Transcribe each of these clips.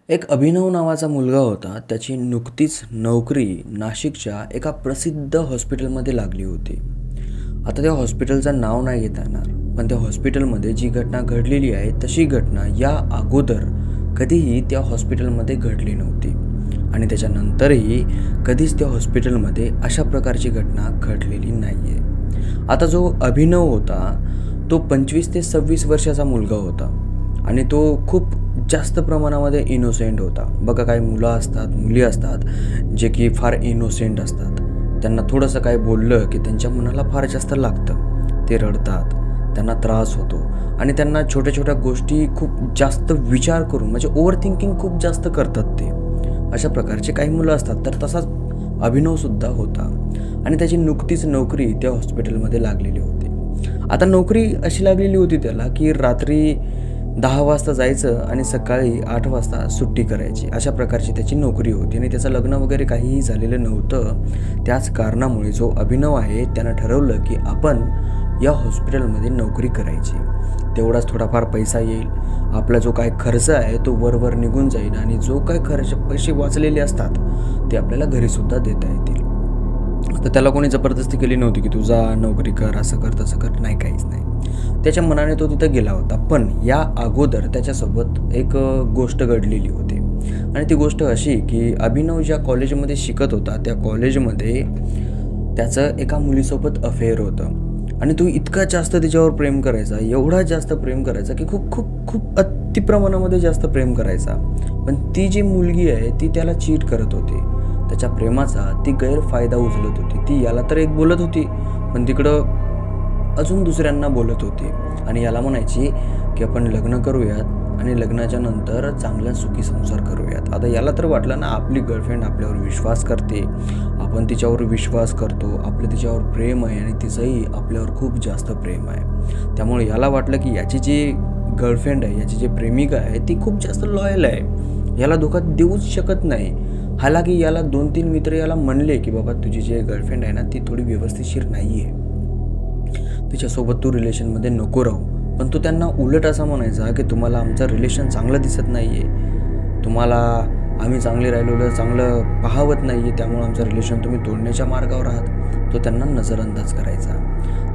एक अभिनव नावाचा मुलगा होता. त्याची नुकतीच नोकरी नाशिकच्या एका प्रसिद्ध हॉस्पिटलमध्ये लागली होती. आता त्या हॉस्पिटलचं नाव नाही घेता येणार, पण त्या हॉस्पिटलमध्ये जी घटना घडलेली आहे तशी घटना या अगोदर कधीही त्या हॉस्पिटलमध्ये घडली नव्हती आणि त्याच्यानंतरही कधीच त्या हॉस्पिटलमध्ये अशा प्रकारची घटना घडलेली नाही आहे. आता जो अभिनव होता तो 25 ते 26 वर्षाचा मुलगा होता आणि तो खूप जास्त प्रमाणामध्ये इनोसेंट होता. बघा, काही मुलं असतात, मुली असतात जे की फार इनोसेंट असतात. त्यांना थोडंसं काय बोललं की त्यांच्या मनाला फार जास्त लागतं, ते रडतात, त्यांना त्रास होतो आणि त्यांना छोट्या छोट्या गोष्टी खूप जास्त विचार करून म्हणजे ओव्हर थिंकिंग खूप जास्त करतात ते. अशा प्रकारचे काही मुलं असतात. तर तसाच अभिनवसुद्धा होता आणि त्याची नुकतीच नोकरी त्या हॉस्पिटलमध्ये लागलेली होती. आता नोकरी अशी लागलेली होती त्याला की रात्री 10 वाजता जायचं आणि सकाळी 8 वाजता सुट्टी करायची, अशा प्रकारची त्याची नोकरी होती आणि त्याचं लग्न वगैरे काहीही झालेलं नव्हतं. त्याच कारणामुळे जो अभिनव आहे त्यानं ठरवलं की आपण या हॉस्पिटलमध्ये नोकरी करायची. तेवढाच थोडाफार पैसा येईल, आपला जो काय खर्च आहे तो वरवर निघून जाईल आणि जो काय पैसे वाचलेले असतात ते आपल्याला घरीसुद्धा देता येतील. तर त्याला कोणी जबरदस्ती केली नव्हती की तू जा नोकरी कर, असं कर तसं कर, नाही, काहीच नाही. त्याच्या मनाने तो तिथं गेला होता. पण या अगोदर त्याच्यासोबत एक गोष्ट घडलेली होती आणि ती गोष्ट अशी की अभिनव ज्या कॉलेजमध्ये शिकत होता त्या कॉलेजमध्ये त्याचं एका मुलीसोबत अफेअर होतं आणि तो इतका जास्त तिच्यावर प्रेम करायचा, एवढा जास्त प्रेम करायचा की खूप खूप खूप अतिप्रमाणामध्ये जास्त प्रेम करायचा. पण ती जी मुलगी आहे ती त्याला चीट करत होती. त्याच्या प्रेमाचा ती गैरफायदा उचलत होती. ती याला तर एक बोलत होती पण तिकडं अजून दुसऱ्यांना बोलत होती आणि याला म्हणायची की आपण लग्न करूयात आणि लग्नाच्या नंतर चांगला सुखी संसार करूयात. आता याला तर वाटलं ना, आपली गर्लफ्रेंड आपल्यावर विश्वास करते, आपण तिच्यावर विश्वास करतो, आपलं तिच्यावर प्रेम आहे आणि तिचंही आपल्यावर खूप जास्त प्रेम आहे. त्यामुळे याला वाटलं की याची जी गर्लफ्रेंड आहे, याची जी प्रेमिका आहे ती खूप जास्त लॉयल आहे, याला धोका देऊच शकत नाही. हालाकी याला 2-3 मित्र याला म्हणले की बाबा तुझी जी गर्लफ्रेंड आहे ना ती थोडी व्यवस्थितशीर नाही आहे, तिच्यासोबत तू रिलेशनमध्ये नको राहू. पण तो त्यांना उलट असा म्हणायचा की तुम्हाला आमचं रिलेशन चांगलं दिसत नाही आहे, तुम्हाला आम्ही चांगले राहिलेलं चांगलं पाहावत नाही आहे, त्यामुळे आमचं रिलेशन तुम्ही तोडण्याच्या मार्गावर आहात. तो त्यांना नजरअंदाज करायचा.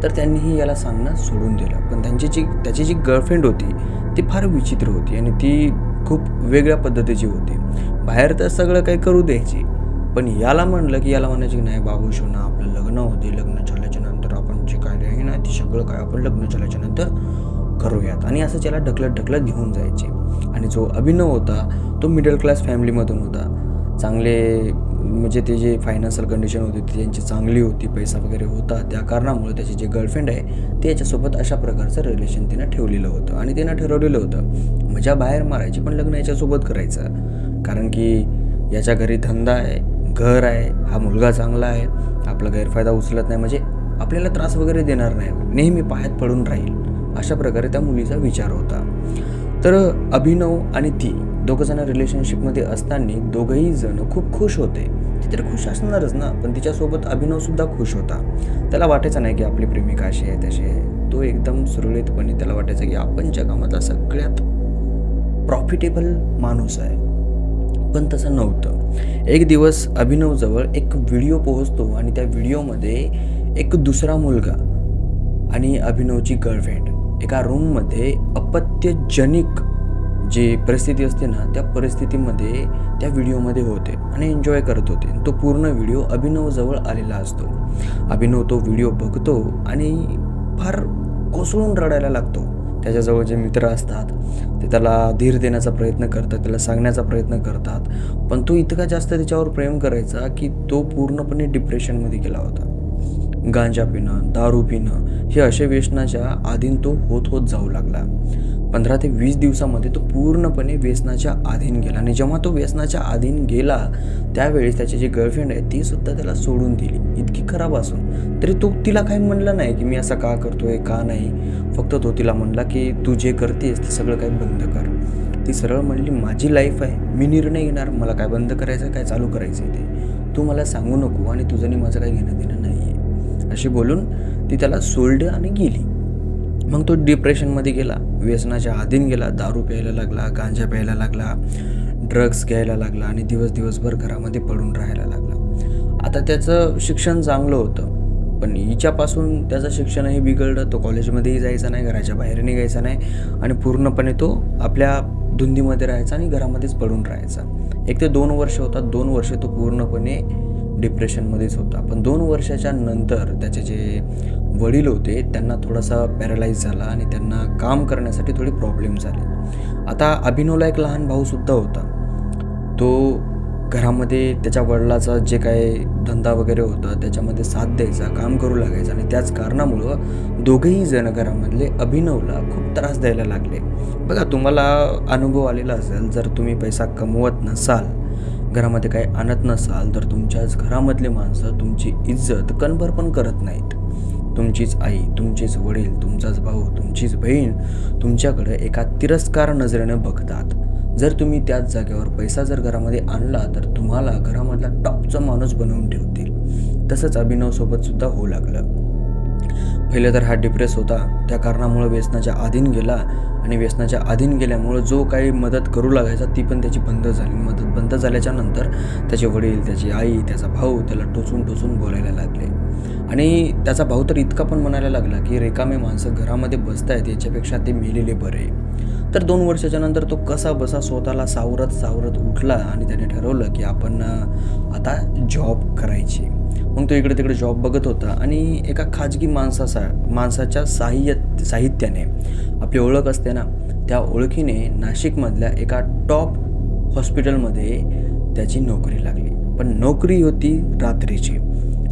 तर त्यांनीही याला सांगणं सोडून दिलं. पण त्याची जी गर्लफ्रेंड होती ती फार विचित्र होती आणि ती खूप वेगळ्या पद्धतीची होती. बाहेर तर सगळं काही करू द्यायची, पण याला म्हणलं की याला म्हणायची की नाही बाबू शोना, आपलं लग्न होते, लग्न झाल्याच्या नंतर आपण जे काय आहे ना ते सगळं काय आपण लग्न झाल्याच्या नंतर करूयात आणि असं त्याला ढकलत घेऊन जायचे. आणि जो अभिनव होता तो मिडल क्लास फॅमिलीमधून होता. चांगले म्हणजे ते जे फायनान्शियल कंडिशन होती ती त्यांची चांगली होती, पैसा वगैरे होता. त्या कारणामुळे त्याची जी गर्लफ्रेंड आहे ते याच्यासोबत अशा प्रकारचं रिलेशन तिनं ठेवलेलं होतं आणि तिनं ठरवलेलं होतं मजा बाहेर मारायची पण लग्न याच्यासोबत करायचं. कारण की याच्या घरी धंदा आहे, घर आहे, हा मुलगा चांगला आहे, आपला गैरफायदा उचलत नाही, म्हणजे आपल्याला त्रास वगैरे देणार नाही, नेहमी पायात पडून राहील, अशा प्रकारे त्या मुलीचा विचार होता. तर अभिनव आणि ती दोघंजण रिलेशनशिपमध्ये असताना दोघंही जण खूप खुश होते. ती तर खुश असणारच ना, पण तिच्यासोबत अभिनवसुद्धा खुश होता. त्याला वाटायचं नाही की आपली प्रेमिका अशी आहे तशी आहे. तो एकदम सुरळीतपणे त्याला वाटायचं की आपण जगामधला सगळ्यात प्रॉफिटेबल माणूस आहे. पण तसं नव्हतं. एक दिवस अभिनवजवळ एक व्हिडिओ पोहोचतो आणि त्या व्हिडिओमध्ये एक दुसरा मुलगा आणि अभिनवची गर्लफ्रेंड एका रूममध्ये अपत्यजनिक जी परिस्थिती असते ना त्या परिस्थितीमध्ये त्या व्हिडिओमध्ये होते आणि एन्जॉय करत होते. तो पूर्ण व्हिडिओ अभिनवजवळ आलेला असतो. अभिनव तो व्हिडिओ बघतो आणि फार कोसळून रडायला लागतो. त्याच्याजवळ जे मित्र असतात ते त्याला धीर देण्याचा प्रयत्न करतात, त्याला सांगण्याचा प्रयत्न करतात, पण तो इतका जास्त त्याच्यावर प्रेम करायचा की तो पूर्णपणे डिप्रेशनमध्ये गेला होता. गांजा पिणं, दारू पिणं हे असे व्यसनाच्या अधीन तो होत जाऊ लागला. 15 ते 20 दिवसामध्ये तो पूर्णपणे व्यसनाच्या अधीन गेला आणि जेव्हा तो व्यसनाच्या अधीन गेला त्यावेळेस त्याची जी गर्लफ्रेंड आहे ती सुद्धा त्याला सोडून दिली. इतकी खराब असून तरी तो तिला काही म्हणला नाही की मी असं का करतोय का नाही. फक्त तो तिला म्हणला की तू जे करतेस ते सगळं काही बंद कर. ती सरळ म्हणली माझी लाईफ आहे, मी निर्णय घेणार, मला काय बंद करायचं काय चालू करायचं ते तू मला सांगू नको आणि तुझं आणि माझं काही घेणं देणं नाही आहे, अशी बोलून ती त्याला सोडलं आणि गेली. मग तो डिप्रेशनमध्ये गेला, व्यसनाच्या अधीन गेला, दारू प्यायला लागला, गांजा प्यायला लागला, ड्रग्स घ्यायला लागला आणि दिवसभर घरामध्ये पडून राहायला लागला. आता त्याचं शिक्षण चांगलं होतं, पण हिच्यापासून त्याचं शिक्षणही बिघडलं. तो कॉलेजमध्येही जायचा नाही, घराच्या बाहेर निघायचा नाही आणि पूर्णपणे तो आपल्या धुंदीमध्ये राहायचा आणि घरामध्येच पडून राहायचा. 1 ते 2 वर्ष होतात. 2 वर्ष तो पूर्णपणे डिप्रेशनमध्येच होता. पण 2 वर्षाच्या नंतर त्याचे जे वडील होते त्यांना थोडासा पॅरालाइज झाला आणि त्यांना काम करण्यासाठी थोडी प्रॉब्लेम झाले. आता अभिनवला एक लहान भाऊसुद्धा होता. तो घरामध्ये त्याच्या वडिलाचा जे काही धंदा वगैरे होता त्याच्यामध्ये साथ द्यायचा, काम करू लागायचा आणि त्याच कारणामुळं दोघेही जण घरामधले अभिनवला खूप त्रास द्यायला लागले. बघा, तुम्हाला अनुभव आलेला असेल, जर तुम्ही पैसा कमवत नसाल, घरामध्ये काही आणत नसाल, तर तुमच्याच घरामधले माणसं तुमची इज्जत कणभर पण करत नाहीत. तुमचीच आई, तुमचेच वडील, तुमचाच भाऊ, तुमचीच बहीण तुमच्याकडे एका तिरस्कार नजरेने बघतात. जर तुम्ही त्याच जागेवर पैसा जर घरामध्ये आणला तर तुम्हाला घरामधला टॉपचा माणूस बनवून ठेवतील. तसंच अभिनवसोबत सुद्धा होऊ लागलं. पहिले तर हा डिप्रेस होता, त्या कारणामुळे व्यसनाच्या अधीन गेला आणि व्यसनाच्या अधीन गेल्यामुळं जो काही मदत करू लागायचा ती पण त्याची बंद झाली. मदत बंद झाल्याच्या नंतर त्याचे वडील, त्याची आई, त्याचा भाऊ त्याला टोचून बोलायला लागले आणि त्याचा भाऊ तर इतका पण म्हणायला लागला की रिकामे माणसं घरामध्ये बसतायत, याच्यापेक्षा ते मेलेले बरे. तर 2 वर्षाच्या नंतर तो कसा बसा स्वतःला सावरत उठला आणि त्याने ठरवलं की आपण आता जॉब करायची. मग तो इकडे तिकडे जॉब बघत होता आणि एका खाजगी माणसाच्या साहित्याने, आपली ओळख असते ना, त्या ओळखीने नाशिकमधल्या एका टॉप हॉस्पिटलमध्ये त्याची नोकरी लागली. पण नोकरी होती रात्रीची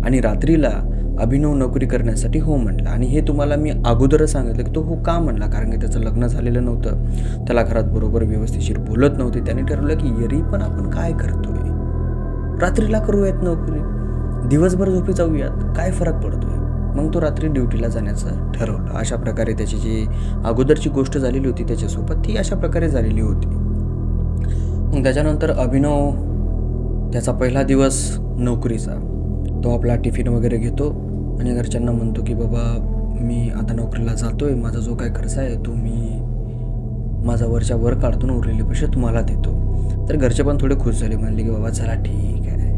आणि रात्रीला अभिनव नोकरी करण्यासाठी हो म्हणला. आणि हे तुम्हाला मी अगोदरच सांगितलं की तो हो का म्हणला, कारण की त्याचं लग्न झालेलं नव्हतं, त्याला घरात बरोबर व्यवस्थितशीर बोलत नव्हते. त्याने ठरवलं की यरी पण आपण काय करतोय, रात्रीला करूयात नोकरी, दिवसभर झोपी जाऊयात, काय फरक पडतोय. मग तो रात्री ड्युटीला जाण्याचं ठरवलं. अशा प्रकारे त्याची जी अगोदरची गोष्ट झालेली होती त्याच्यासोबत ती अशा प्रकारे झालेली होती. मग त्याच्यानंतर अभिनव, त्याचा पहिला दिवस नोकरीचा, तो आपला टिफिन वगैरे घेतो आणि घरच्यांना म्हणतो की बाबा मी आता नोकरीला जातोय, माझा जो काय खर्च आहे तो मी माझा वरच्या वर काढतो, उरलेले पैसे तुम्हाला देतो. तर घरचे पण थोडे खुश झाले, म्हणले की बाबा चला ठीक आहे,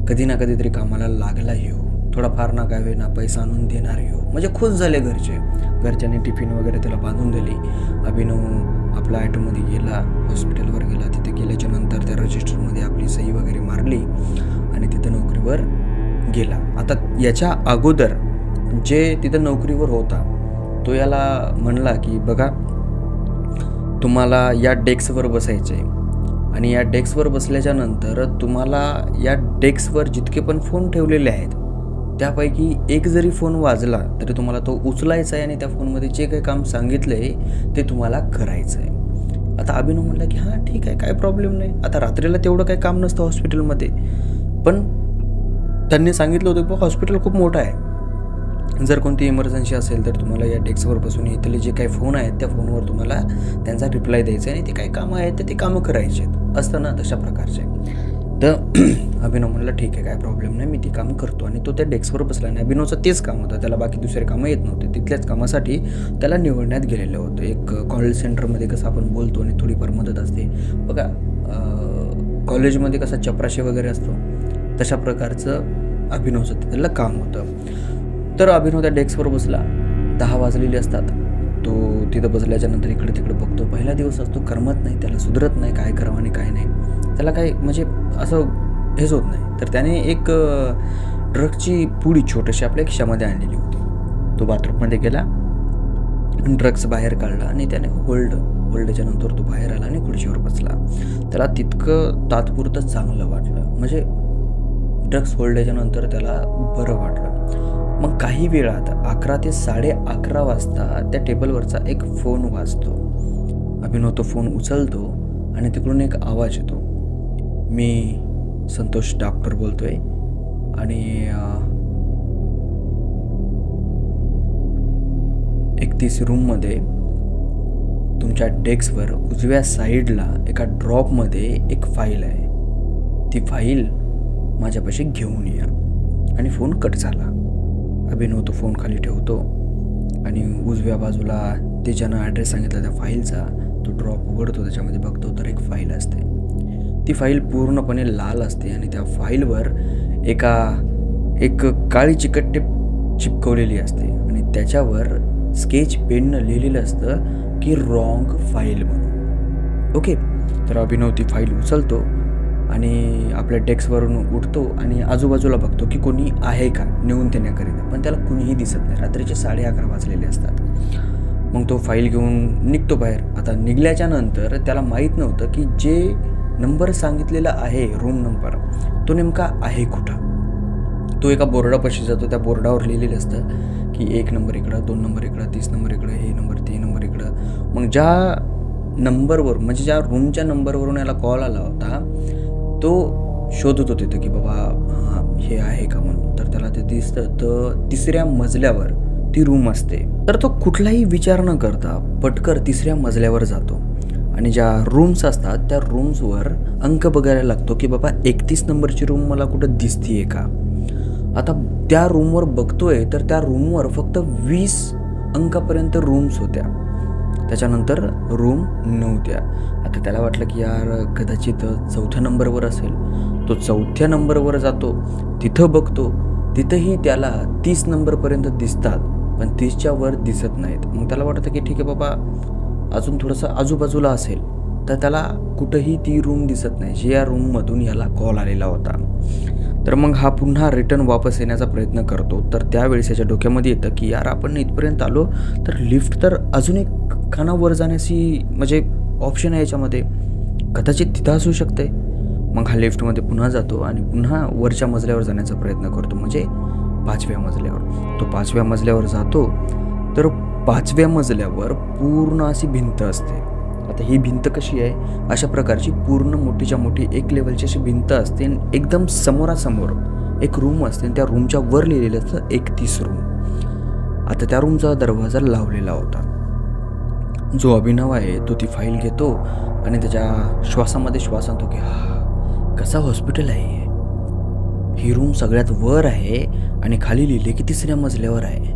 कधी ना कधीतरी कामाला लागला येऊ, थोडाफार ना काय होईना पैसा आणून देणार येऊ. म्हणजे खुश झाले घरचे. घरच्यांनी टिफिन वगैरे त्याला बांधून दिली. अभिनव आपल्या ॲटोमध्ये गेला, हॉस्पिटलवर गेला. तिथे गेल्याच्या नंतर त्या रजिस्टरमध्ये आपली सही वगैरे मारली आणि तिथं नोकरीवर गेला. आता याच्या अगोदर जे तिथं नोकरीवर होता तो याला म्हणला की बघा, तुम्हाला या डेस्कवर बसायचं आहे आणि या डेस्कवर बसल्याच्या नंतर तुम्हाला या डेस्कवर जितके पण फोन ठेवलेले आहेत त्यापैकी एक जरी फोन वाजला तरी तुम्हाला तो उचलायचा आहे आणि त्या फोनमध्ये जे काही काम सांगितलं आहे ते तुम्हाला करायचं आहे. आता अभिनव म्हणला की हां ठीक आहे, काय प्रॉब्लेम नाही. आता रात्रीला तेवढं काही काम नसतं हॉस्पिटलमध्ये, पण त्यांनी सांगितलं होतं की हॉस्पिटल खूप मोठं आहे, जर कोणती इमर्जन्सी असेल तर तुम्हाला या डेस्कवर बसून इथले जे काही फोन आहेत त्या फोनवर तुम्हाला त्यांचा रिप्लाय द्यायचा आहे आणि ते काही कामं आहेत तर ते कामं करायचे असतं ना, तशा प्रकारचे. तर अभिनव म्हणला ठीक आहे, काय प्रॉब्लेम नाही, मी ती कामं करतो. आणि तो त्या डेस्कवर बसला आणि अभिनवचं तेच काम होतं, त्याला बाकी दुसरे कामं येत नव्हते. तिथल्याच कामासाठी त्याला निवडण्यात गेलेलं होतं. एक कॉल सेंटरमध्ये कसं आपण बोलतो आणि थोडीफार मदत असते बघा, कॉलेजमध्ये कसा चपराशी वगैरे असतो तशा प्रकारचं अभिनवचं त्याला काम होतं. तर अभिनव त्या डेस्कवर बसला. 10 वाजलेले असतात. तो तिथं बसल्याच्या नंतर इकडे तिकडे बघतो. पहिला दिवस असतो, करमत नाही, त्याला सुधरत नाही काय करावं आणि काय नाही, त्याला काय म्हणजे असं हेच होत नाही. तर त्याने एक ड्रग्सची पुडी छोटीशी आपल्या खिशामध्ये आणलेली होती. तो बाथरूममध्ये गेला, ड्रग्स बाहेर काढला आणि त्याने होल्डच्या नंतर तो बाहेर आला आणि खुर्चीवर बसला. त्याला तितकं तात्पुरतं चांगलं वाटलं, म्हणजे ड्रग्स होल्डच्या नंतर त्याला बरं वाटलं. मग काही वेळात 11 ते 11:30 वाजता त्या टेबलवरचा एक फोन वाजतो. अभिनव तो फोन उचलतो आणि तिकडून एक आवाज येतो, मी संतोष डॉक्टर बोलतोय आणि 31 रूममध्ये तुमच्या डेस्कवर उजव्या साईडला एका ड्रॉपमध्ये एक फाईल आहे, ती फाईल माझ्यापाशी घेऊन या. आणि फोन कट झाला. अभिनव तो फोन खाली ठेवतो आणि उजव्या बाजूला ते ज्यानं ॲड्रेस सांगितला त्या फाईलचा तो ड्रॉप उघडतो, त्याच्यामध्ये बघतो तर एक फाईल असते. ती फाईल पूर्णपणे लाल असते आणि त्या फाईलवर एक काळी चिकट टेप चिपकवलेली असते आणि त्याच्यावर स्केच पेननं लिहिलेलं असतं की रॉंग फाईल म्हणून. ओके, तर अभिनव ती फाईल उचलतो आणि आपल्या डेस्कवरून उठतो आणि आजूबाजूला बघतो की कोणी आहे का नेऊन देण्याकरिता, पण त्याला कुणीही दिसत नाही. रात्रीचे 11:30 वाजलेले असतात. मग तो फाईल घेऊन निघतो बाहेर. आता निघल्याच्या नंतर त्याला माहीत नव्हतं की जे नंबर सांगितलेला आहे, रूम नंबर, तो नेमका आहे कुठं. तो एका बोर्डापाशी जातो. त्या बोर्डावर लिहिलेलं असतं की 1 नंबर इकडं, 2 नंबर इकडं, 30 नंबर इकडं, हे नंबर, ते नंबर इकडं. मग ज्या नंबरवर म्हणजे ज्या रूमच्या नंबरवरून याला कॉल आला होता तो शोधत होते की बाबा हां हे आहे का म्हणून. तर त्याला ते दिसतं तर 3ऱ्या मजल्यावर ती रूम असते. तर तो कुठलाही विचार न करता पटकर 3ऱ्या मजल्यावर जातो आणि ज्या रूम्स असतात त्या रूम्सवर अंक बघायला लागतो की बाबा 31 नंबरची रूम मला कुठं दिसतीये का. आता त्या रूमवर बघतोय तर त्या रूमवर फक्त 20 अंकापर्यंत रूम्स होत्या, त्याच्यानंतर रूम नव्हत्या. आता त्याला वाटलं की यार कदाचित 4थ्या नंबरवर असेल. तो 4थ्या नंबरवर जातो, तिथं बघतो, तिथंही त्याला 30 नंबरपर्यंत दिसतात, पण 30च्या वर दिसत नाहीत. मग त्याला वाटतं की ठीक आहे बाबा अजून थोडंसं आजूबाजूला असेल. तर त्याला कुठंही ती रूम दिसत नाही जी या रूममधून याला कॉल आलेला होता. तर मग हा पुन्हा रिटर्न वापस येण्याचा प्रयत्न करतो. तर त्यावेळेस याच्या डोक्यामध्ये येतं की यार आपण इथपर्यंत आलो तर लिफ्ट तर अजून एक खानावर जाण्याची म्हणजे ऑप्शन आहे याच्यामध्ये, कदाचित तिथं असू शकते. मग हा लिफ्टमध्ये पुन्हा जातो आणि पुन्हा वरच्या मजल्यावर जाण्याचा प्रयत्न करतो, म्हणजे 5व्या मजल्यावर. तो 5व्या मजल्यावर जातो तर 5व्या मजल्यावर पूर्ण अशी भिंत असते. आता ही भिंत कशी आहे, अशा प्रकारची पूर्ण मोठीच्या मोठी 1 लेवलची अशी भिंत असते आणि एकदम समोरासमोर एक रूम असते आणि त्या रूमच्या वर लिहिलेलं असतं 31 रूम. आता त्या रूमचा दरवाजा लावलेला होता. जो अभिनव आहे तो ती फाईल घेतो आणि त्याच्या श्वासामध्ये श्वास आणतो की कसा हॉस्पिटल आहे, ही रूम सगळ्यात वर आहे आणि खाली लिहिले की 3ऱ्या मजल्यावर आहे.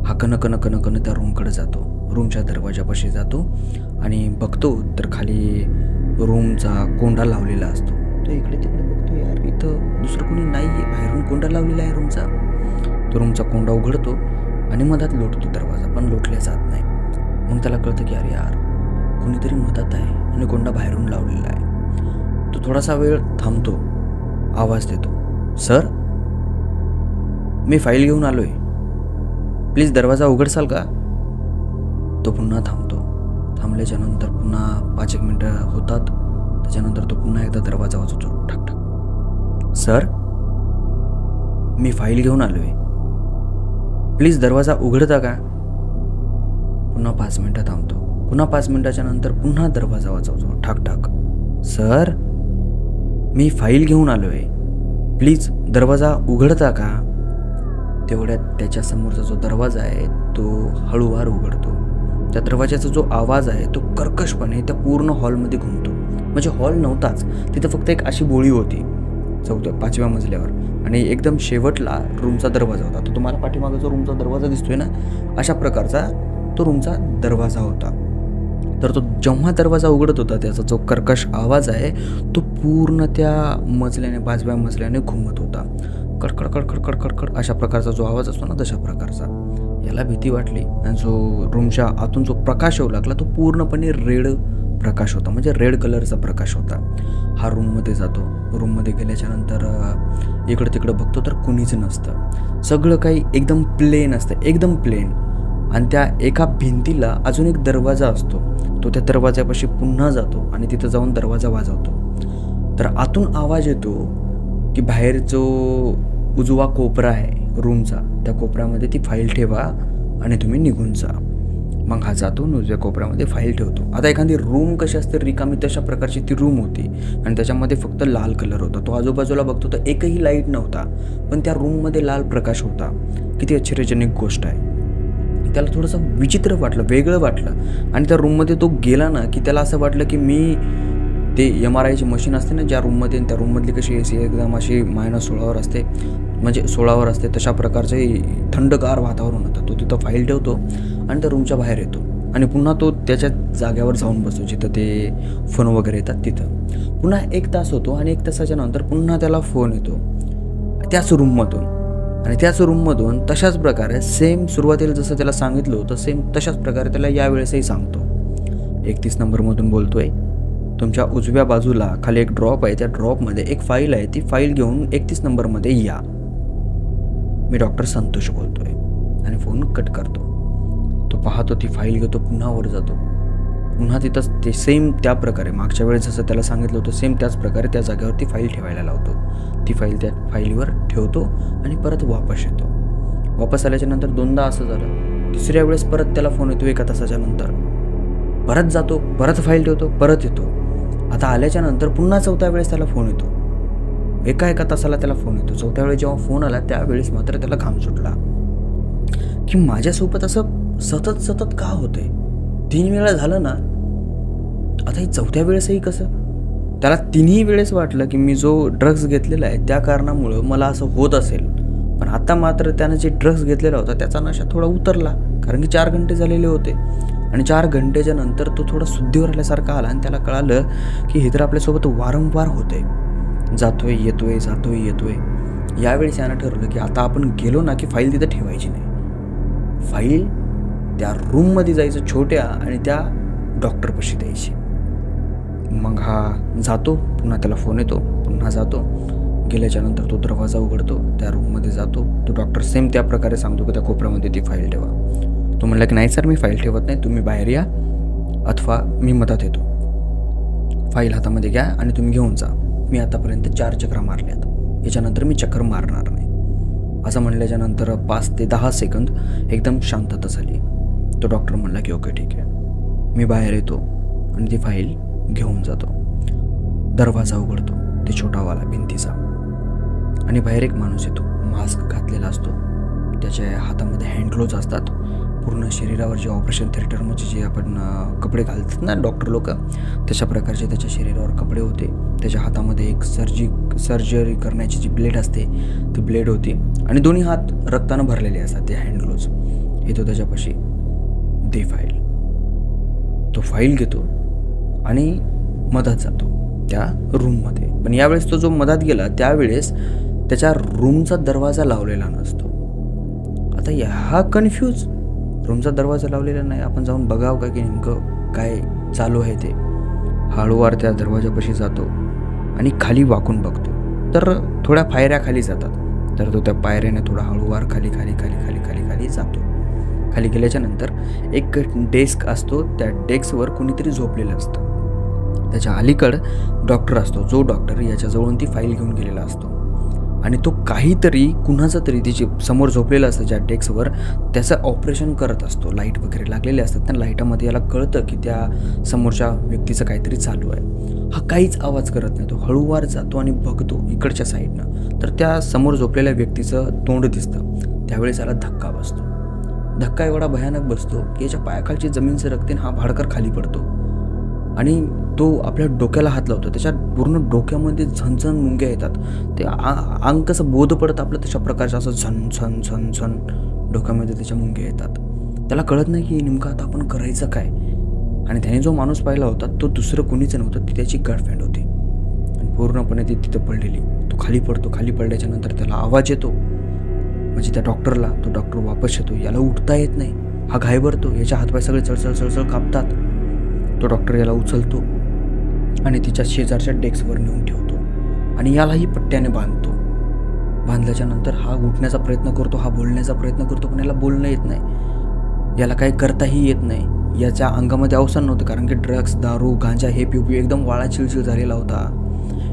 हा कन त्या रूमकडे जातो, रूमच्या दरवाजापाशी जातो आणि बघतो तर खाली रूमचा कोंडा लावलेला असतो. तो इकडे तिकडे बघतो, यार इथं दुसरं कोणी नाही आहे, बाहेरून कोंडा लावलेला आहे रूमचा. तो रूमचा कोंडा उघडतो आणि मधात लोटतो दरवाजा, पण लोटल्या जात नाही. मग त्याला कळतं की अरे यार कोणीतरी मधात आहे आणि कोंडा बाहेरून लावलेला आहे. तो थोडासा वेळ थांबतो, आवाज देतो, सर मी फाईल घेऊन आलोय, प्लीज दरवाजा उघडसाल का. तो पुन्हा थांबतो. थांबल्याच्या नंतर पुन्हा 5-1 मिनटं होतात. त्याच्यानंतर तो पुन्हा एकदा दरवाजा वाजवतो, ठक ठक. सर मी फाईल घेऊन आलोय, प्लीज दरवाजा उघडता का. पुन्हा 5 मिनटं थांबतो. पुन्हा 5 मिनटाच्या नंतर पुन्हा दरवाजा वाजवतो, ठक ठक. सर मी फाईल घेऊन आलोय, प्लीज दरवाजा उघडता का. तेवढ्यात त्याच्या समोरचा जो दरवाजा आहे तो हळूवार उघडतो. त्या दरवाजाचा जो आवाज आहे तो कर्कशपणे त्या पूर्ण हॉलमध्ये घुमतो. म्हणजे हॉल नव्हताच, तिथं फक्त एक अशी बोळी होती 5व्या मजल्यावर आणि एकदम शेवटला रूमचा दरवाजा होता. तो तुम्हाला पाठीमागे जो रूमचा दरवाजा दिसतोय ना, अशा प्रकारचा तो रूमचा दरवाजा होता. तर तो जेव्हा दरवाजा उघडत होता त्याचा जो कर्कश आवाज आहे तो पूर्ण त्या मजल्याने 5व्या मजल्याने घुमत होता. कडकड कडकड कडकड कड अशा प्रकारचा जो आवाज असतो ना तशा प्रकारचा. याला भीती वाटली आणि जो रूमच्या आतून जो प्रकाश येऊ लागला तो पूर्णपणे रेड प्रकाश होता, म्हणजे रेड कलरचा प्रकाश होता. हा रूममध्ये जातो. रूममध्ये गेल्याच्या नंतर इकडं तिकडं बघतो तर कुणीच नसतं. सगळं काही एकदम प्लेन असतं, एकदम प्लेन. आणि त्या एका भिंतीला अजून एक दरवाजा असतो. तो त्या दरवाजापाशी पुन्हा जातो आणि तिथं जाऊन दरवाजा वाजवतो. तर आतून आवाज येतो की बाहेर जो उजवा कोपरा आहे रूमचा, त्या कोपऱ्यामध्ये ती फाईल ठेवा आणि तुम्ही निघून जा. मग हा जातो उजव्या कोपऱ्यामध्ये फाईल ठेवतो. आता एखादी रूम कशी असते रिकामी, तशा प्रकारची ती रूम होती आणि त्याच्यामध्ये फक्त लाल कलर होता. तो आजूबाजूला बघतो तर एकही लाईट नव्हता, पण त्या रूममध्ये लाल प्रकाश होता. किती आश्चर्यजनक गोष्ट आहे. त्याला थोडंसं विचित्र वाटलं, वेगळं वाटलं आणि त्या रूममध्ये तो गेला ना की त्याला असं वाटलं की मी ते MRIची मशीन असते ना ज्या रूममध्ये, त्या रूममधली कशी AC एकदम अशी -16वर असते, म्हणजे 16वर असते, तशा प्रकारचे थंडगार वातावरण होतं. तो तिथं फाईल ठेवतो आणि त्या रूमच्या बाहेर येतो आणि पुन्हा तो त्याच्या जाग्यावर जाऊन बसतो जिथं ते फोन वगैरे येतात तिथं. पुन्हा 1 तास होतो आणि 1 तासाच्या नंतर पुन्हा त्याला फोन येतो त्याच रूममधून. आणि त्याच रूममधून तशाच प्रकारे सेम सुरुवातीला जसं त्याला सांगितलं होतं सेम तशाच प्रकारे त्याला यावेळेसही सांगतो. 31 नंबरमधून बोलतोय, तुमच्या उजव्या बाजूला खाली एक ड्रॉप आहे, त्या ड्रॉपमध्ये एक फाईल आहे, ती फाईल घेऊन 31 नंबरमध्ये या. मी डॉक्टर संतोष बोलतोय आणि फोन कट करतो. तो पाहतो, ती फाईल घेतो, पुन्हा वर जातो. पुन्हा तिथंच ते सेम त्या प्रकारे मागच्या वेळेस जसं त्याला सांगितलं होतं सेम त्याच प्रकारे त्या जागेवर ती फाईल ठेवायला लावतो. ती फाईल त्या फाईलीवर ठेवतो आणि परत वापस येतो. वापस आल्याच्या नंतर 2दा असं झालं. 3ऱ्या वेळेस परत त्याला फोन येतो 1 तासाच्या नंतर. परत जातो, परत फाईल ठेवतो, परत येतो. आता आल्याच्या नंतर पुन्हा 4थ्या वेळेस त्याला फोन येतो. एका तासाला त्याला फोन येतो. 4थ्या वेळेस जेव्हा फोन आला त्यावेळेस मात्र त्याला घाम सुटला की माझ्यासोबत असं सतत का होतंय. 3 वेळा झालं ना, आता ही 4थ्या वेळेसही कसं. त्याला 3ही वेळेस वाटलं की मी जो ड्रग्ज घेतलेला आहे त्या कारणामुळं मला असं होत असेल. पण आता मात्र त्यानं जे ड्रग्ज घेतलेला होता त्याचा नशा थोडा उतरला, कारण की 4 घंटे झालेले होते. आणि 4 घंटेच्या नंतर तो थोडा शुद्धीवर आल्यासारखा आला आणि त्याला कळालं की हे तर आपल्यासोबत वारंवार होतंय. जातोय येतोय. यावेळेस यानं ठरवलं की आता आपण गेलो ना की फाईल तिथं ठेवायची नाही. फाईल त्या रूममध्ये जायचं छोट्या आणि त्या डॉक्टरपाशी द्यायची. मग हा जातो, पुन्हा त्याला फोन येतो, पुन्हा जातो. गेल्याच्या नंतर तो दरवाजा उघडतो, त्या रूममध्ये जातो. तो डॉक्टर सेम त्या प्रकारे सांगतो की त्या कोपऱ्यामध्ये ती फाईल ठेवा. तो म्हणला की नाही सर, मी फाईल ठेवत नाही, तुम्ही बाहेर या अथवा मी मदत येतो. फाईल हातामध्ये घ्या आणि तुम्ही घेऊन जा. मी आतापर्यंत 4 चक्रा मारल्यात, याच्यानंतर मी चक्कर मारणार नाही. असं म्हणल्याच्या नंतर 5 ते 10 सेकंद एकदम शांतता झाली. तो डॉक्टर म्हणला की ओके ठीक आहे. मी बाहेर येतो आणि ती फाईल घेऊन जातो. दरवाजा उघडतो, ते छोटावाला भिंतीचा, आणि बाहेर एक माणूस येतो. मास्क घातलेला असतो, त्याच्या हातामध्ये हँडग्लोव्ज असतात. पूर्ण शरीरावर जे ऑपरेशन थिएटरमध्ये जे आपण कपडे घालतात ना डॉक्टर लोक, तशा प्रकारचे त्याच्या शरीरावर कपडे होते. त्याच्या हातामध्ये एक सर्जरी करण्याची जी ब्लेड असते ती ब्लेड होती आणि दोन्ही हात रक्तानं भरलेले असतात ते हँडग्लोव्ज. येतो त्याच्यापाशी, दे फाईल. तो फाईल घेतो आणि मधात जातो त्या रूममध्ये. पण यावेळेस तो जो मधात गेला त्यावेळेस त्याच्या रूमचा दरवाजा लावलेला नसतो. आता हा कन्फ्यूज, रूमचा दरवाजा लावलेला नाही, आपण जाऊन बघावं का की नेमकं काय चालू आहे ते. हळूवार त्या दरवाजापाशी जातो आणि खाली वाकून बघतो, तर थोड्या पायऱ्या खाली जातात. तर तो त्या पायऱ्याने थोडा हळूवार खाली जातो. खाली गेल्याच्या नंतर एक डेस्क असतो, त्या डेस्कवर कोणीतरी झोपलेलं असतं. त्याच्या अलीकडं डॉक्टर असतो, जो डॉक्टर याच्याजवळून ती फाईल घेऊन गेलेला असतो. आणि तो काहीतरी कुणाचं तरी तिचे समोर झोपलेलं असतं ज्या डेस्कवर, त्याचं ऑपरेशन करत असतो. लाईट वगैरे लागलेले असतात, त्या लाईटामध्ये याला कळतं की त्या समोरच्या व्यक्तीचं काहीतरी चालू आहे. हा काहीच आवाज करत नाही. तो हळूवार जातो आणि बघतो इकडच्या साईडनं, तर त्या समोर झोपलेल्या व्यक्तीचं तोंड दिसतं. त्यावेळेस याला धक्का बसतो. धक्का एवढा भयानक बसतो की याच्या पायाखालची जमीन सरकते, हा भाडकर खाली पडतो आणि तो आपल्या डोक्याला हात लावतो. त्याच्या पूर्ण डोक्यामध्ये झणझण मुंग्या येतात. ते अंग कसं बोध पडतं आपलं तशा प्रकारचं असं झण डोक्यामध्ये त्याच्या मुंग्या येतात. त्याला कळत नाही की नेमकं आता आपण करायचं काय. आणि त्याने जो माणूस पाहिला होता तो दुसरं कोणीच नव्हतं, ती त्याची गर्लफ्रेंड होती आणि पूर्णपणे ती तिथं पडलेली. तो खाली पडतो. खाली पडल्याच्या नंतर त्याला आवाज येतो, म्हणजे त्या डॉक्टरला. तो डॉक्टर वापस येतो. याला उठता येत नाही, हा घाबरतो, याच्या हातपाय सगळे चळचळ कापतात. तो डॉक्टर याला उचलतो आणि तिच्या शेजारच्या डेस्कवर नेऊन ठेवतो आणि यालाही पट्ट्याने बांधतो. बांधल्याच्या नंतर हा उठण्याचा प्रयत्न करतो, हा बोलण्याचा प्रयत्न करतो, पण याला बोलणं येत नाही, याला काही करताही येत नाही. याच्या अंगामध्ये अवसान नव्हतं, कारण की ड्रग्स, दारू, गांजा हे पिऊ एकदम वाळा चिळचिळ झालेला होता.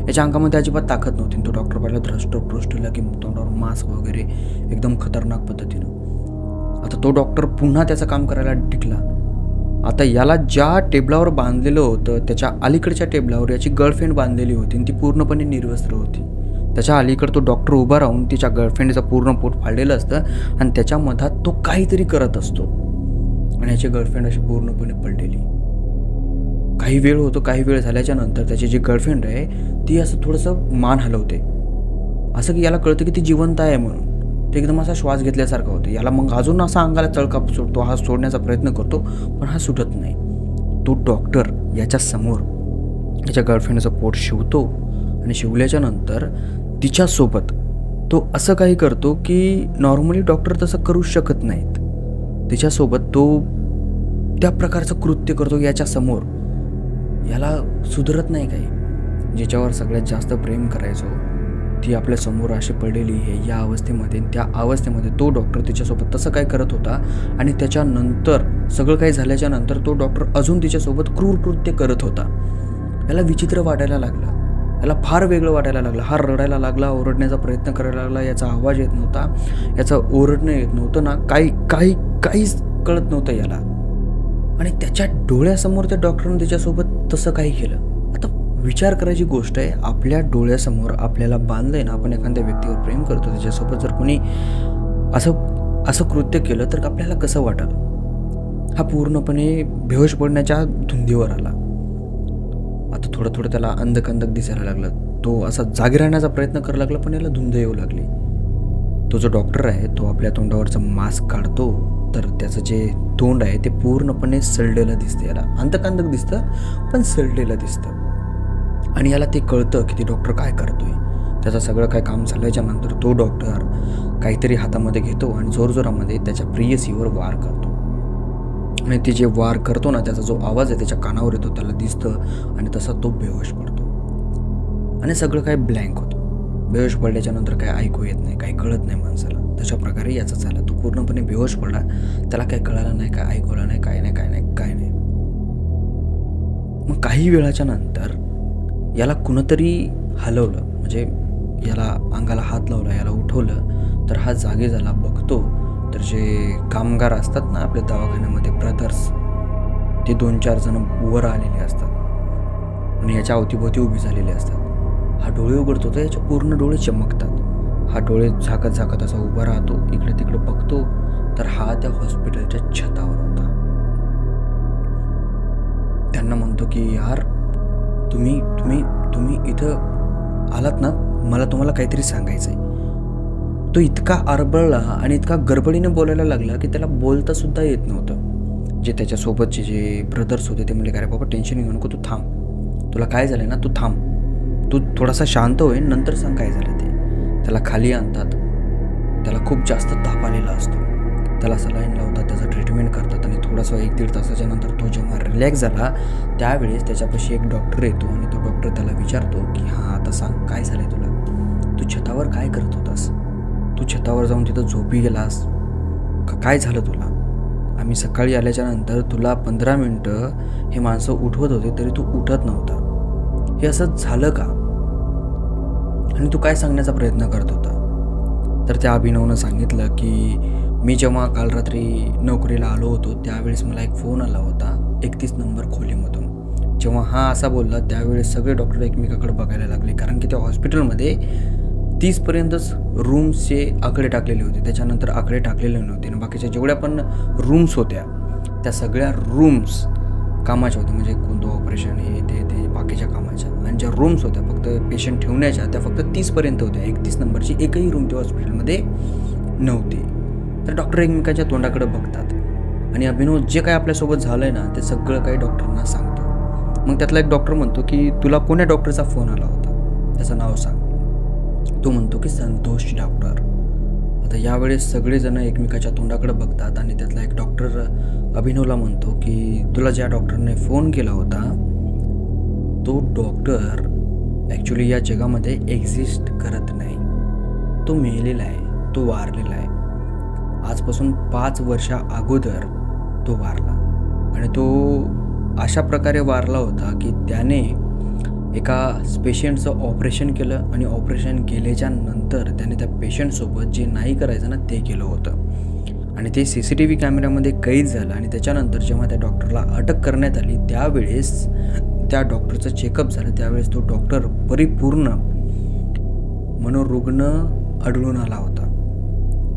याच्या अंगामध्ये अजिबात ताकद नव्हती. तो डॉक्टर पहिला धृष्टपुष्टला की तोंडावर मास्क वगैरे एकदम खतरनाक पद्धतीनं. आता तो डॉक्टर पुन्हा त्याचं काम करायला टिकला. आता याला ज्या टेबलावर बांधलेलं होतं त्याच्या अलीकडच्या टेबलावर याची गर्लफ्रेंड बांधलेली होती आणि ती पूर्णपणे निर्वस्त्र होती. त्याच्या अलीकडं तो डॉक्टर उभा राहून तिच्या गर्लफ्रेंडचं पूर्ण पोट फाडलेलं असतं आणि त्याच्या मधात तो काहीतरी करत असतो आणि याची गर्लफ्रेंड अशी पूर्णपणे पडलेली. काही वेळ होतो. काही वेळ झाल्याच्या नंतर त्याची जी गर्लफ्रेंड आहे ती असं थोडंसं मान हलवते, असं की याला कळतं की ती जिवंत आहे म्हणून. ते एकदम असा श्वास घेतल्यासारखं होतं. याला मग अजून असा अंगाला तळकाप सुटतो. हा सोडण्याचा प्रयत्न करतो, पण हा सुटत नाही. तो डॉक्टर याच्या समोर त्याच्या गर्लफ्रेंडचं पोट शिवतो आणि शिवल्याच्या नंतर तिच्यासोबत तो असं काही करतो की नॉर्मली डॉक्टर तसं करू शकत नाहीत. तिच्यासोबत तो त्या प्रकारचं कृत्य करतो याच्यासमोर. याला सुधरत नाही काही. ज्याच्यावर सगळ्यात जास्त प्रेम करायचो ती आपल्या समोर अशी पडलेली आहे या अवस्थेमध्ये. त्या अवस्थेमध्ये तो डॉक्टर तिच्यासोबत तसं काय करत होता आणि त्याच्यानंतर सगळं काही झाल्याच्या नंतर तो डॉक्टर अजून तिच्यासोबत क्रूर कृत्य करत होता. याला विचित्र वाटायला लागलं. याला फार वेगळं वाटायला लागलं. हा रडायला लागला, ओरडण्याचा प्रयत्न करायला लागला. याचा आवाज येत नव्हता, याचं ओरडणं येत नव्हतं ना, काहीच कळत नव्हतं याला. आणि त्याच्या डोळ्यासमोर त्या डॉक्टरनं त्याच्यासोबत तसं काही केलं. आता विचार करायची गोष्ट आहे, आपल्या समोर आपल्याला बांधलंय ना, आपण एखाद्या व्यक्तीवर प्रेम करतो, त्याच्यासोबत जर कोणी असं कृत्य केलं तर आपल्याला कसं वाटेल. हा पूर्णपणे बेहोश पडण्याच्या धुंदीवर आला. आता थोडं त्याला अंधकंदक दिसायला लागलं. तो असा जागी राहण्याचा प्रयत्न करायला लागला, पण याला धुंद येऊ लागली. तो जो डॉक्टर आहे तो आपल्या तोंडावरचं मास्क काढतो, तर त्याचं जे तोंड आहे ते पूर्णपणे सडलेलं दिसतं. याला अंधकांदक दिसतं, पण सडलेलं दिसतं. आणि याला ते कळतं की ते डॉक्टर काय करतोय. त्याचं सगळं काय काम झाल्याच्या नंतर तो डॉक्टर काहीतरी हातामध्ये घेतो आणि जोरजोरामध्ये त्याच्या प्रेयसीवर वार करतो. आणि ते जे वार करतो ना, त्याचा जो आवाज आहे त्याच्या कानावर येतो, त्याला दिसतं आणि तसा तो बेहोश पडतो. आणि सगळं काय ब्लँक होतं. बेहोश पडल्याच्या नंतर काय ऐकू येत नाही, काही कळत नाही माणसाला. तशा प्रकारे याचं झालं. तो पूर्णपणे बेहोश पडला. त्याला काही कळालं नाही, काय ऐकवलं नाही, काय नाही. मग काही वेळाच्या नंतर याला कुणीतरी हलवलं, म्हणजे याला अंगाला हात लावला, याला उठवलं. तर हा जागे झाला. बघतो तर जे कामगार असतात ना आपल्या दवाखान्यामध्ये, ब्रदर्स, ते 2-4 जण वर आलेले असतात आणि याच्या अवतीभोवती उभी झालेले असतात. हा डोळे उघडतो तर याचे पूर्ण डोळे चमकतात. हा डोळे झाकत असा उभा राहतो, इकडे तिकडे बघतो. तर हा त्या हॉस्पिटलच्या छतावर होता. त्यांना म्हणतो की यार, तुम्ही इथं आलात ना, मला तुम्हाला काहीतरी सांगायचं आहे. तो इतका आरबळला आणि इतका गडबडीने बोलायला लागला की त्याला बोलता सुद्धा येत नव्हतं. जे त्याच्यासोबतचे जे ब्रदर्स होते ते म्हणले, अरे बाबा टेन्शन घेऊ नको, तू थांब, तुला काय झालं ना, तू थांब, तू थोडासा शांत होईल, नंतर सांग काय झालं ते. त्याला खाली आणतात. त्याला खूप जास्त ताप आलेला असतो. त्याला सलाईन लावतात, त्याचं ट्रीटमेंट करतात आणि थोडासा 1-1.5 तासाच्या नंतर तो जेव्हा रिलॅक्स झाला त्यावेळेस त्याच्यापाशी एक डॉक्टर येतो आणि तो डॉक्टर त्याला विचारतो की हां, आता सांग काय झालं तुला, तू छतावर काय करत होतास, तू छतावर जाऊन तिथं झोपी गेलास का, काय झालं तुला. आम्ही सकाळी आल्याच्या नंतर तुला 15 मिनटं हे माणसं उठवत होते तरी तू उठत नव्हता. हे असं झालं का आणि तू काय सांगण्याचा प्रयत्न करत होता. तर त्या अभिनवनं सांगितलं की मी जेव्हा काल रात्री नोकरीला आलो होतो त्यावेळेस मला एक फोन आला होता 31 नंबर खोलीमधून. जेव्हा हा असा बोलला त्यावेळेस सगळे डॉक्टर एकमेकाकडे बघायला लागले, कारण की त्या हॉस्पिटलमध्ये 30पर्यंतच रूम्सचे आकडे टाकलेले होते. त्याच्यानंतर आकडे टाकलेले नव्हते आणि बाकीच्या जेवढ्या पण रूम्स होत्या त्या सगळ्या रूम्स कामाच्या होत्या, म्हणजे कोणतं ऑपरेशन हे ते बाकीच्या कामाच्या. आणि ज्या रूम्स होत्या फक्त पेशंट ठेवण्याच्या त्या फक्त 30पर्यंत होत्या. 31 नंबरची एकही रूम त्या हॉस्पिटलमध्ये नव्हती. तर डॉक्टर एकमेकांच्या तोंडाकडे बघतात आणि अभिनव जे काय आपल्यासोबत झालं आहे ना ते सगळं काही डॉक्टरांना सांगतो. मग त्यातला एक डॉक्टर म्हणतो की तुला कोण्या डॉक्टरचा फोन आला होता, त्याचं नाव सांग. तो म्हणतो की संतोष डॉक्टर. आता यावेळेस सगळेजण एकमेकाच्या तोंडाकडे बघतात आणि त्यातला एक डॉक्टर अभिनवला म्हणतो की तुला ज्या डॉक्टरने फोन केला होता तो डॉक्टर ॲक्च्युली या जगामध्ये एक्झिस्ट करत नाही. तो मेलेला आहे, तो वारलेला आहे. आजपासून 5 वर्षा अगोदर तो वारला आणि तो अशा प्रकारे वारला होता की त्याने एका पेशंटचं ऑपरेशन केलं आणि ऑपरेशन केल्याच्या नंतर त्याने त्या पेशंटसोबत जे नाही करायचं ना ते केलं होतं आणि ते CCTV कॅमेऱ्यामध्ये कैद झालं. आणि त्याच्यानंतर जेव्हा त्या डॉक्टरला अटक करण्यात आली त्यावेळेस त्या डॉक्टरचं चेकअप झालं, त्यावेळेस तो डॉक्टर परिपूर्ण मनोरुग्ण आढळून आला होता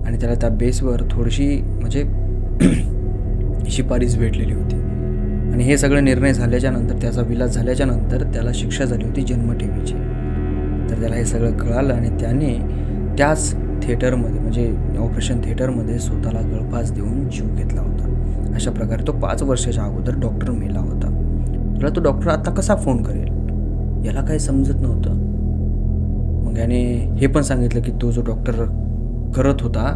आणि त्याला त्या बेसवर थोडीशी म्हणजे शिफारस भेटलेली होती. आणि हे सगळं निर्णय झाल्याच्या नंतर त्याचा विलास झाल्याच्या नंतर त्याला शिक्षा झाली होती जन्मठेपेची. तर त्याला हे सगळं कळालं आणि त्याने त्याच थिएटरमध्ये म्हणजे ऑपरेशन थिएटरमध्ये स्वतःला गळफास देऊन जीव घेतला होता. अशा प्रकारे तो 5 वर्षाच्या अगोदर डॉक्टर मेला होता. तुला तो डॉक्टर आता कसा फोन करेल याला काही समजत नव्हतं. मग याने हे पण सांगितलं की तो जो डॉक्टर करत होता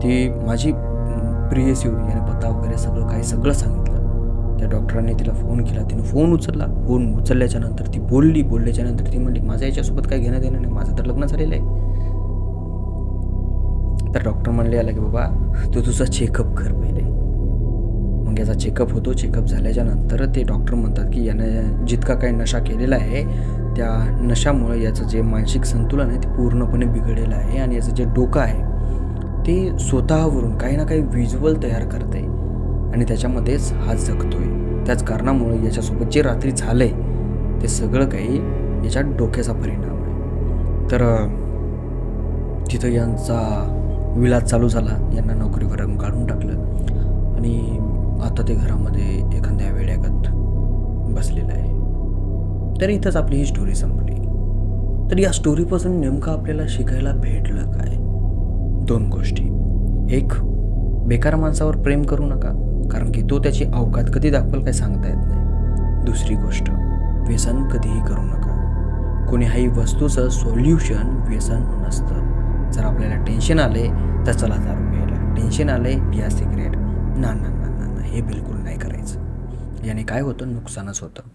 ती माझी प्रियसी होती. याने पत्ता वगैरे सगळं सांगितलं. त्या डॉक्टरांनी तिला फोन केला. तिनं फोन उचलला. फोन उचलल्याच्या नंतर ती बोलल्याच्या नंतर ती म्हणली माझं याच्यासोबत काही घेणं देणं नाही, माझं तर लग्न झालेलं आहे. तर डॉक्टर म्हणले याला की बाबा तू तुझा चेकअप कर पहिले. मग याचा चेकअप होतो. चेकअप झाल्याच्या नंतर ते डॉक्टर म्हणतात की यानं जितका काही नशा केलेला आहे त्या नशामुळे याचं जे मानसिक संतुलन आहे ते पूर्णपणे बिघडलेलं आहे आणि याचं जे डोकं आहे ते स्वतःवरून काही ना काही व्हिज्युअल तयार करते आणि त्याच्यामध्येच हा जगतोय. त्याच कारणामुळे याच्यासोबत जे रात्री झालंय ते सगळं काही याच्या डोक्याचा परिणाम आहे. तर तिथं यांचा विलास चालू झाला. यांना नोकरीवरून काढून टाकलं आणि आता ते घरामध्ये एखाद्या वेड्यागत बसलेलं आहे. तर इथंच आपली ही स्टोरी संपली. तर या स्टोरीपासून नेमकं आपल्याला शिकायला भेटलं काय? 2 गोष्टी. एक, बेकार माणसावर प्रेम करू नका, कारण की तो त्याची अवकात कधी दाखवेल काय सांगता येत नाही. दुसरी गोष्ट, व्यसन कधीही करू नका. कोणीही वस्तूचं सोल्युशन व्यसन नसतं. जर आपल्याला टेन्शन आले तर चला दारू प्यायला, टेन्शन आले पिया सिगरेट. ना, हे बिलकुल नाही करायचं. याने काय होतं, नुकसानच होतं.